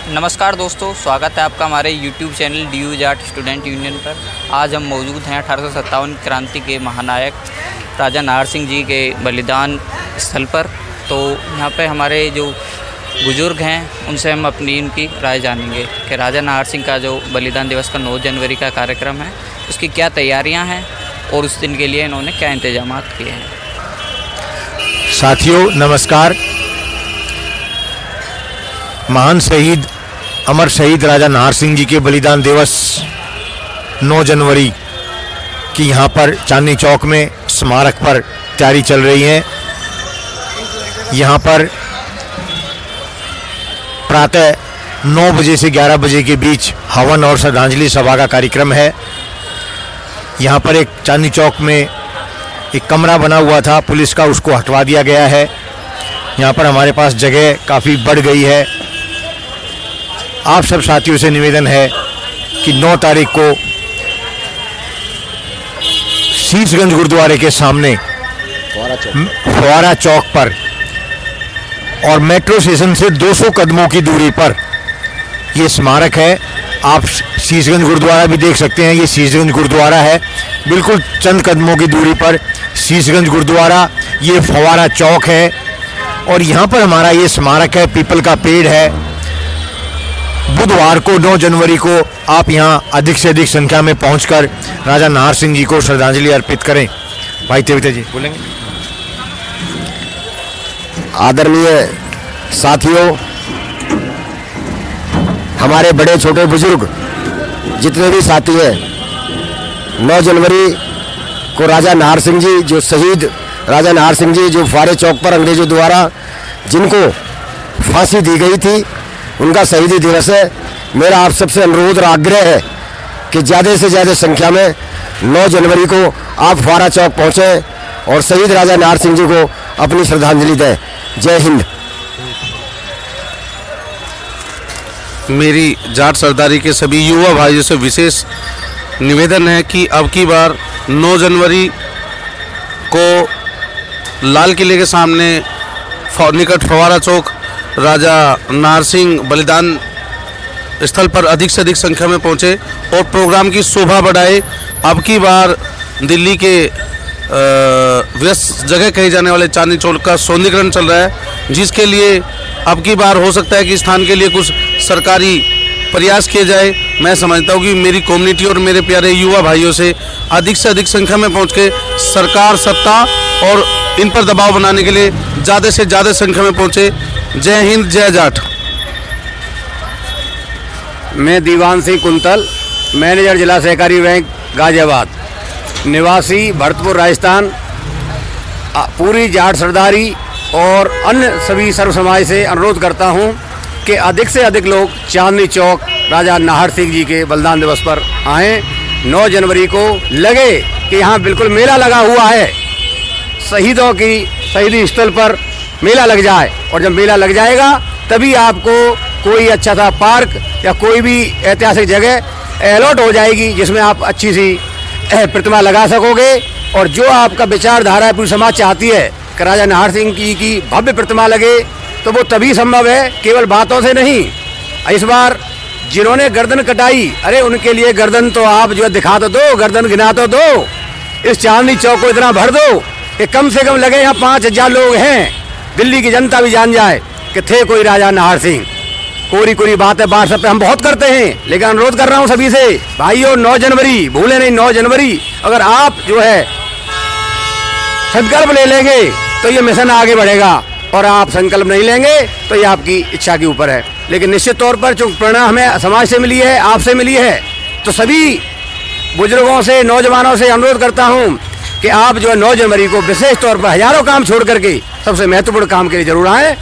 नमस्कार दोस्तों, स्वागत है आपका हमारे YouTube channel DU Jat student union पर। आज हम मौजूद हैं 1857 क्रांति के महानायक राजा नाहर सिंह जी के बलिदान स्थल पर। तो यहाँ पे हमारे जो बुज़ुर्ग हैं उनसे हम उनकी राय जानेंगे कि राजा नाहर सिंह का जो बलिदान दिवस का 9 जनवरी का कार्यक्रम है उसकी क्या तैयारियाँ हैं और उस दिन के लिए इन्होंने क्या इंतजाम किए हैं। साथियों नमस्कार। महान शहीद अमर शहीद राजा नाहर सिंह जी के बलिदान दिवस 9 जनवरी की यहाँ पर चांदनी चौक में स्मारक पर तैयारी चल रही है। यहाँ पर प्रातः 9 बजे से 11 बजे के बीच हवन और श्रद्धांजलि सभा का कार्यक्रम है। यहाँ पर एक चांदनी चौक में एक कमरा बना हुआ था पुलिस का, उसको हटवा दिया गया है। यहाँ पर हमारे पास जगह काफ़ी बढ़ गई है। आप सब साथियों से निवेदन है कि 9 तारीख को शीशगंज गुरुद्वारे के सामने फव्वारा चौक पर और मेट्रो स्टेशन से 200 कदमों की दूरी पर ये स्मारक है। आप शीशगंज गुरुद्वारा भी देख सकते हैं। ये शीशगंज गुरुद्वारा है, बिल्कुल चंद कदमों की दूरी पर शीशगंज गुरुद्वारा, ये फव्वारा चौक है और यहाँ पर हमारा ये स्मारक है। पीपल का पेड़ है। बुधवार को 9 जनवरी को आप यहाँ अधिक से अधिक संख्या में पहुंचकर राजा नाहर सिंह जी को श्रद्धांजलि अर्पित करें। भाई तेवते जी बोलेंगे। आदरणीय साथियों, हमारे बड़े छोटे बुजुर्ग जितने भी साथी हैं, 9 जनवरी को राजा नाहर सिंह जी, जो शहीद राजा नाहर सिंह जी जो फव्वारे चौक पर अंग्रेजों द्वारा जिनको फांसी दी गई थी, उनका शहीदी दिवस है। मेरा आप सबसे अनुरोध और आग्रह है कि ज़्यादा से ज़्यादा संख्या में 9 जनवरी को आप फव्वारा चौक पहुँचें और शहीद राजा नाहर सिंह जी को अपनी श्रद्धांजलि दें। जय हिंद। मेरी जाट सरदारी के सभी युवा भाइयों से विशेष निवेदन है कि अब की बार 9 जनवरी को लाल किले के सामने निकट फव्वारा चौक राजा नाहर सिंह बलिदान स्थल पर अधिक से अधिक संख्या में पहुंचे और प्रोग्राम की शोभा बढ़ाए। अब की बार दिल्ली के व्यस्त जगह कहे जाने वाले चांदनी चौक का सौंदर्यीकरण चल रहा है, जिसके लिए अब की बार हो सकता है कि स्थान के लिए कुछ सरकारी प्रयास किए जाए। मैं समझता हूँ कि मेरी कम्युनिटी और मेरे प्यारे युवा भाइयों से अधिक संख्या में पहुँच के सरकार सत्ता और इन पर दबाव बनाने के लिए ज़्यादा से ज़्यादा संख्या में पहुँचे। जय हिंद, जय जाट। मैं दीवान सिंह कुंतल, मैनेजर जिला सहकारी बैंक गाजियाबाद, निवासी भरतपुर राजस्थान, पूरी जाट सरदारी और अन्य सभी सर्व समाज से अनुरोध करता हूं कि अधिक से अधिक लोग चांदनी चौक राजा नाहर सिंह जी के बलिदान दिवस पर आएँ। 9 जनवरी को लगे कि यहाँ बिल्कुल मेला लगा हुआ है, शहीदों की शहीदी स्थल पर मेला लग जाए। और जब मेला लग जाएगा तभी आपको कोई अच्छा सा पार्क या कोई भी ऐतिहासिक जगह अलॉट हो जाएगी जिसमें आप अच्छी सी प्रतिमा लगा सकोगे। और जो आपका विचारधारा है, पूरी समाज चाहती है कि राजा नाहर सिंह की भव्य प्रतिमा लगे, तो वो तभी संभव है, केवल बातों से नहीं। इस बार जिन्होंने गर्दन कटाई, अरे उनके लिए गर्दन तो आप जो है दिखा तो दो, गर्दन गिना तो दो। इस चांदनी चौक को इतना भर दो कि कम से कम लगे यहाँ 5000 लोग हैं, दिल्ली की जनता भी जान जाए कि थे कोई राजा नाहर सिंह। कोरी बात है, व्हाट्सएप पे हम बहुत करते हैं, लेकिन अनुरोध कर रहा हूँ सभी से, भाइयों 9 जनवरी भूले नहीं। 9 जनवरी अगर आप जो है संकल्प ले लेंगे तो ये मिशन आगे बढ़ेगा, और आप संकल्प नहीं लेंगे तो ये आपकी इच्छा के ऊपर है। लेकिन निश्चित तौर पर जो प्रेरणा हमें समाज से मिली है, आपसे मिली है, तो सभी बुजुर्गों से, नौजवानों से अनुरोध करता हूँ कि आप जो है 9 जनवरी को विशेष तौर पर हजारों काम छोड़ करके सबसे महत्वपूर्ण काम के लिए जरूर आए।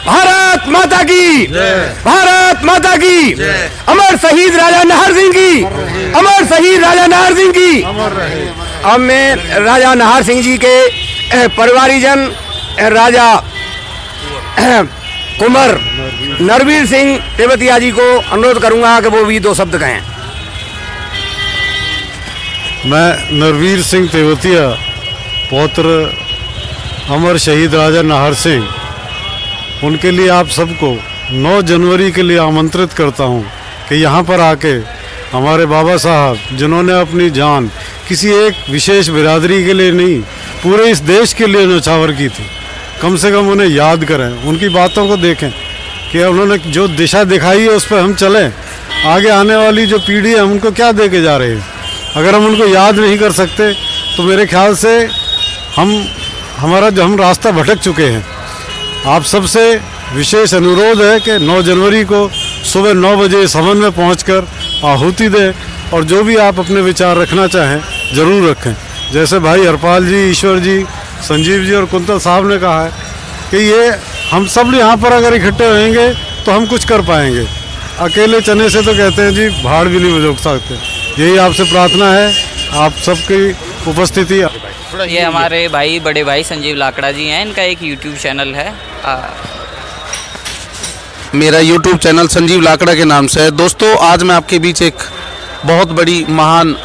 भारत माता की, भारत माता की, अमर शहीद राजा नाहर सिंह की, अमर शहीद राजा नाहर सिंह की। अब मैं राजा नाहर सिंह जी के परिवारीजन राजा कुंवर नरवीर सिंह तेवतिया जी को अनुरोध करूंगा कि वो भी 2 शब्द कहें। मैं नरवीर सिंह तेवतिया, पौत्र अमर शहीद राजा नाहर सिंह, उनके लिए आप सबको 9 जनवरी के लिए आमंत्रित करता हूँ कि यहाँ पर आके हमारे बाबा साहब, जिन्होंने अपनी जान किसी एक विशेष बिरादरी के लिए नहीं, पूरे इस देश के लिए न्यौछावर की थी, कम से कम उन्हें याद करें, उनकी बातों को देखें कि उन्होंने जो दिशा दिखाई है उस पर हम चलें। आगे आने वाली जो पीढ़ी है हम उनको क्या दे के जा रहे हैं? अगर हम उनको याद नहीं कर सकते तो मेरे ख्याल से हम रास्ता भटक चुके हैं। आप सबसे विशेष अनुरोध है कि 9 जनवरी को सुबह 9 बजे इस हवन में पहुंचकर आहुति दें और जो भी आप अपने विचार रखना चाहें ज़रूर रखें। जैसे भाई हरपाल जी, ईश्वर जी, संजीव जी और कुंतल साहब ने कहा है कि ये हम सब यहाँ पर अगर इकट्ठे रहेंगे तो हम कुछ कर पाएंगे। अकेले चने से तो कहते हैं जी भाड़ भी नहीं बजोग सकते। यही आपसे प्रार्थना है, आप सबकी उपस्थिति। ये हमारे भाई, बड़े भाई संजीव लाकड़ा जी हैं, इनका एक यूट्यूब चैनल है। मेरा यूट्यूब चैनल संजीव लाकड़ा के नाम से है। दोस्तों, आज मैं आपके बीच एक बहुत बड़ी महान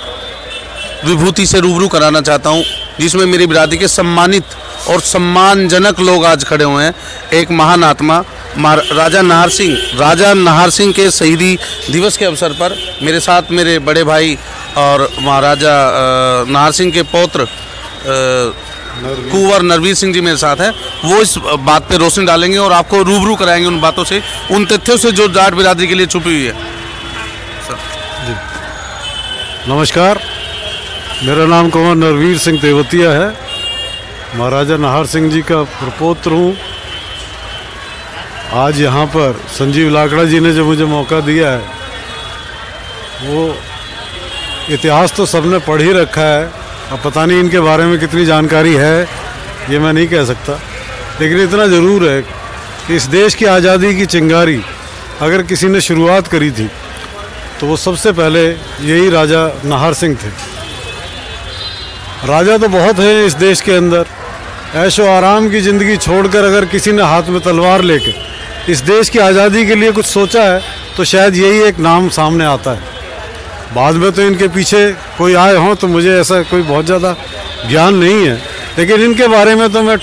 विभूति से रूबरू कराना चाहता हूं, जिसमें मेरी बिरादरी के सम्मानित और सम्मानजनक लोग आज खड़े हुए हैं। एक महान आत्मा राजा नाहर सिंह के शहीदी दिवस के अवसर पर मेरे साथ मेरे बड़े भाई और महाराजा नाहर सिंह के पौत्र कुंवर नरवीर सिंह जी मेरे साथ हैं। वो इस बात पे रोशनी डालेंगे और आपको रूबरू कराएंगे उन बातों से, उन तथ्यों से जो जाट बिरादरी के लिए छुपी हुई है। जी नमस्कार, मेरा नाम कुंवर नरवीर सिंह तेवतिया है, महाराजा नाहर सिंह जी का प्रपौत्र हूँ। आज यहाँ पर संजीव लाकड़ा जी ने जो मुझे मौका दिया है, वो इतिहास तो सबने पढ़ ही रखा है, अब पता नहीं इनके बारे में कितनी जानकारी है ये मैं नहीं कह सकता, लेकिन इतना ज़रूर है कि इस देश की आज़ादी की चिंगारी अगर किसी ने शुरुआत करी थी तो वो सबसे पहले यही राजा नाहर सिंह थे। राजा तो बहुत हैं इस देश के अंदर, ऐशो आराम की ज़िंदगी छोड़कर अगर किसी ने हाथ में तलवार लेके इस देश की आज़ादी के लिए कुछ सोचा है तो शायद यही एक नाम सामने आता है। बाद में तो इनके पीछे कोई आए हों तो मुझे ऐसा कोई बहुत ज़्यादा ज्ञान नहीं है, लेकिन इनके बारे में तो मैं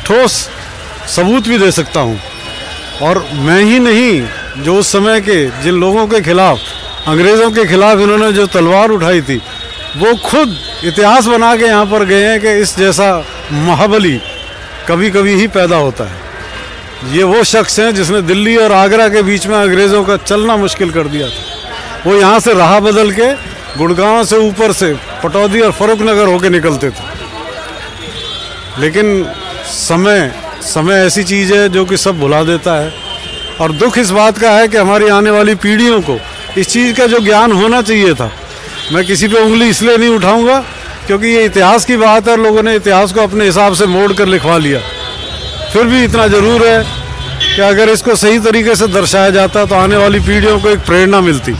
ठोस सबूत भी दे सकता हूँ। और मैं ही नहीं, जो उस समय के जिन लोगों के खिलाफ, अंग्रेज़ों के खिलाफ इन्होंने जो तलवार उठाई थी, वो खुद इतिहास बना के यहाँ पर गए हैं कि इस जैसा महाबली कभी कभी ही पैदा होता है। ये वो शख्स हैं जिसने दिल्ली और आगरा के बीच में अंग्रेज़ों का चलना मुश्किल कर दिया था। वो यहाँ से राह बदल के गुड़गांव से ऊपर से पटौदी और फरुखनगर होके निकलते थे। लेकिन समय ऐसी चीज़ है जो कि सब भुला देता है, और दुख इस बात का है कि हमारी आने वाली पीढ़ियों को इस चीज़ का जो ज्ञान होना चाहिए था। मैं किसी पे उंगली इसलिए नहीं उठाऊंगा क्योंकि ये इतिहास की बात है, लोगों ने इतिहास को अपने हिसाब से मोड़ कर लिखवा लिया। फिर भी इतना ज़रूर है कि अगर इसको सही तरीके से दर्शाया जाता तो आने वाली पीढ़ियों को एक प्रेरणा मिलती,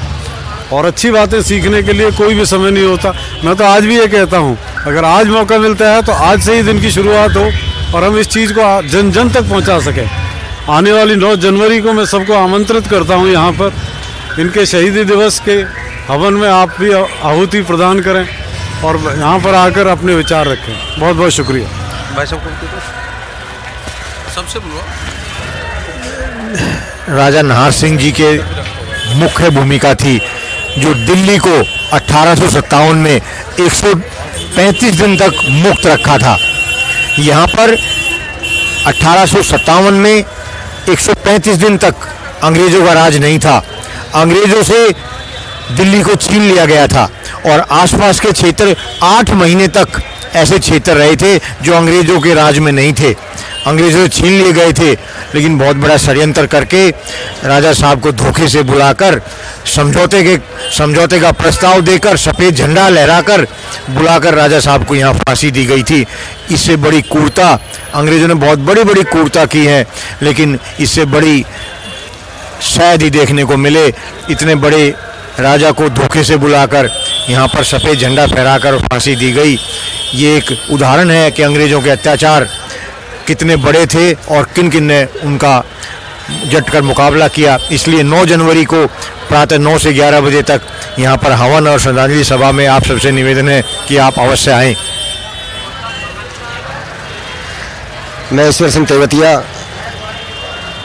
और अच्छी बातें सीखने के लिए कोई भी समय नहीं होता। मैं तो आज भी ये कहता हूँ, अगर आज मौका मिलता है तो आज से ही दिन की शुरुआत हो और हम इस चीज़ को जन जन तक पहुँचा सकें। आने वाली 9 जनवरी को मैं सबको आमंत्रित करता हूँ यहाँ पर, इनके शहीदी दिवस के हवन में आप भी आहुति प्रदान करें और यहाँ पर आकर अपने विचार रखें। बहुत बहुत शुक्रिया भाई साहब। सबसे राजा नाहर सिंह जी के मुख्य भूमिका थी जो दिल्ली को 1857 में 135 दिन तक मुक्त रखा था। यहाँ पर 1857 में 135 दिन तक अंग्रेज़ों का राज नहीं था। अंग्रेज़ों से दिल्ली को छीन लिया गया था और आसपास के क्षेत्र 8 महीने तक ऐसे क्षेत्र रहे थे जो अंग्रेज़ों के राज में नहीं थे। अंग्रेज़ों से छीन लिए गए थे, लेकिन बहुत बड़ा षड्यंत्र करके राजा साहब को धोखे से बुलाकर समझौते का प्रस्ताव देकर सफ़ेद झंडा लहराकर बुलाकर राजा साहब को यहाँ फांसी दी गई थी। इससे बड़ी क्रूरता अंग्रेज़ों ने बहुत बड़ी क्रूरता की है, लेकिन इससे बड़ी शायद ही देखने को मिले। इतने बड़े राजा को धोखे से बुलाकर यहाँ पर सफ़ेद झंडा फहराकर फांसी दी गई। ये एक उदाहरण है कि अंग्रेज़ों के अत्याचार कितने बड़े थे और किन किन ने उनका डटकर मुकाबला किया। इसलिए 9 जनवरी को प्रातः 9 से 11 बजे तक यहाँ पर हवन और श्रद्धांजलि सभा में आप सबसे निवेदन है कि आप अवश्य आएँ। मैं ईश्वर सिंह तेवतिया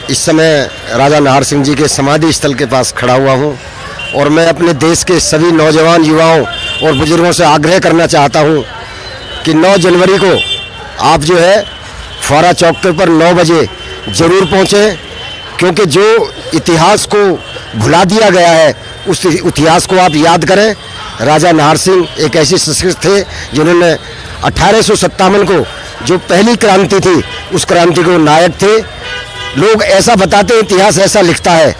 इस समय राजा नाहर सिंह जी के समाधि स्थल के पास खड़ा हुआ हूँ और मैं अपने देश के सभी नौजवान युवाओं और बुजुर्गों से आग्रह करना चाहता हूँ कि 9 जनवरी को आप जो है फुहारा चौक पर 9 बजे ज़रूर पहुँचें, क्योंकि जो इतिहास को भुला दिया गया है उस इतिहास को आप याद करें। राजा नाहर सिंह एक ऐसे शख्स थे जिन्होंने 1857 को जो पहली क्रांति थी उस क्रांति के नायक थे। लोग ऐसा बताते हैं, इतिहास ऐसा लिखता है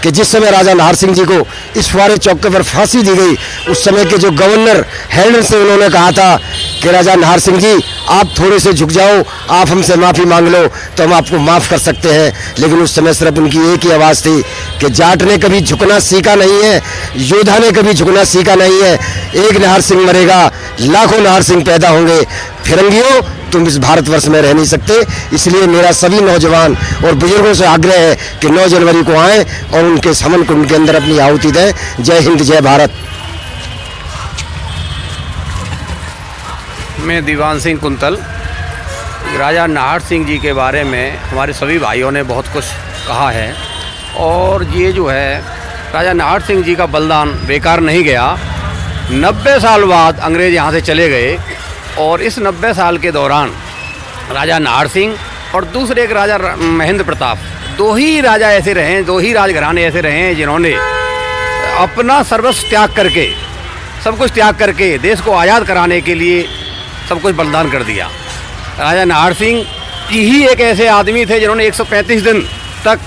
कि जिस समय राजा नाहर सिंह जी को इस फुहारे चौक पर फांसी दी गई, उस समय के जो गवर्नर हैंडल से उन्होंने कहा था कि राजा नाहर सिंह जी आप थोड़े से झुक जाओ, आप हमसे माफ़ी मांग लो तो हम आपको माफ़ कर सकते हैं। लेकिन उस समय सिर्फ उनकी एक ही आवाज़ थी कि जाट ने कभी झुकना सीखा नहीं है, योद्धा ने कभी झुकना सीखा नहीं है। एक नाहर सिंह मरेगा, लाखों नाहर सिंह पैदा होंगे। फिरंगियों, तुम इस भारतवर्ष में रह नहीं सकते। इसलिए मेरा सभी नौजवान और बुजुर्गों से आग्रह है कि 9 जनवरी को आएँ और उनके समन कुंड के अंदर अपनी आहुति दें। जय हिंद, जय भारत। मैं दीवान सिंह कुंतल। राजा नाहर सिंह जी के बारे में हमारे सभी भाइयों ने बहुत कुछ कहा है और ये जो है राजा नाहर सिंह जी का बलिदान बेकार नहीं गया। 90 साल बाद अंग्रेज़ यहाँ से चले गए और इस 90 साल के दौरान राजा नाहर सिंह और दूसरे एक राजा महेंद्र प्रताप, 2 ही राजा ऐसे रहे, 2 ही राजघराने ऐसे रहे हैं जिन्होंने अपना सर्वस्व त्याग करके, सब कुछ त्याग करके देश को आज़ाद कराने के लिए सब कुछ बलिदान कर दिया। राजा नाहर सिंह ही एक ऐसे आदमी थे जिन्होंने 135 दिन तक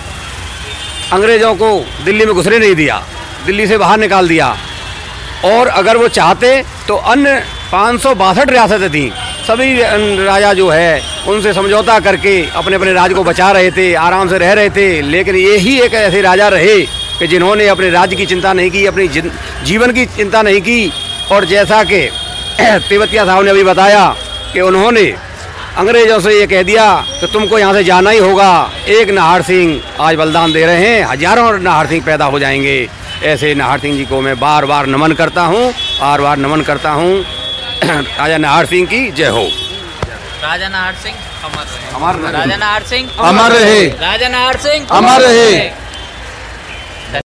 अंग्रेज़ों को दिल्ली में घुसने नहीं दिया, दिल्ली से बाहर निकाल दिया। और अगर वो चाहते तो अन्य 562 रियासतें थीं, सभी राजा जो है उनसे समझौता करके अपने अपने राज्य को बचा रहे थे, आराम से रह रहे थे। लेकिन ये ही एक ऐसे राजा रहे कि जिन्होंने अपने राज्य की चिंता नहीं की, अपनी जीवन की चिंता नहीं की। और जैसा कि तेवतिया साहब ने अभी बताया कि उन्होंने अंग्रेज़ों से ये कह दिया कि तुमको यहाँ से जाना ही होगा। एक नाहर सिंह आज बलिदान दे रहे हैं, हजारों नाहर सिंह पैदा हो जाएंगे। ऐसे नाहर सिंह जी को मैं बार बार नमन करता हूँ, बार बार नमन करता हूँ। राजा नाहर सिंह की जय हो। राजा नाहर सिंह अमर रहे। अमर रहे। राजा नाहर सिंह अमर रहे। राजा नाहर सिंह अमर रहे।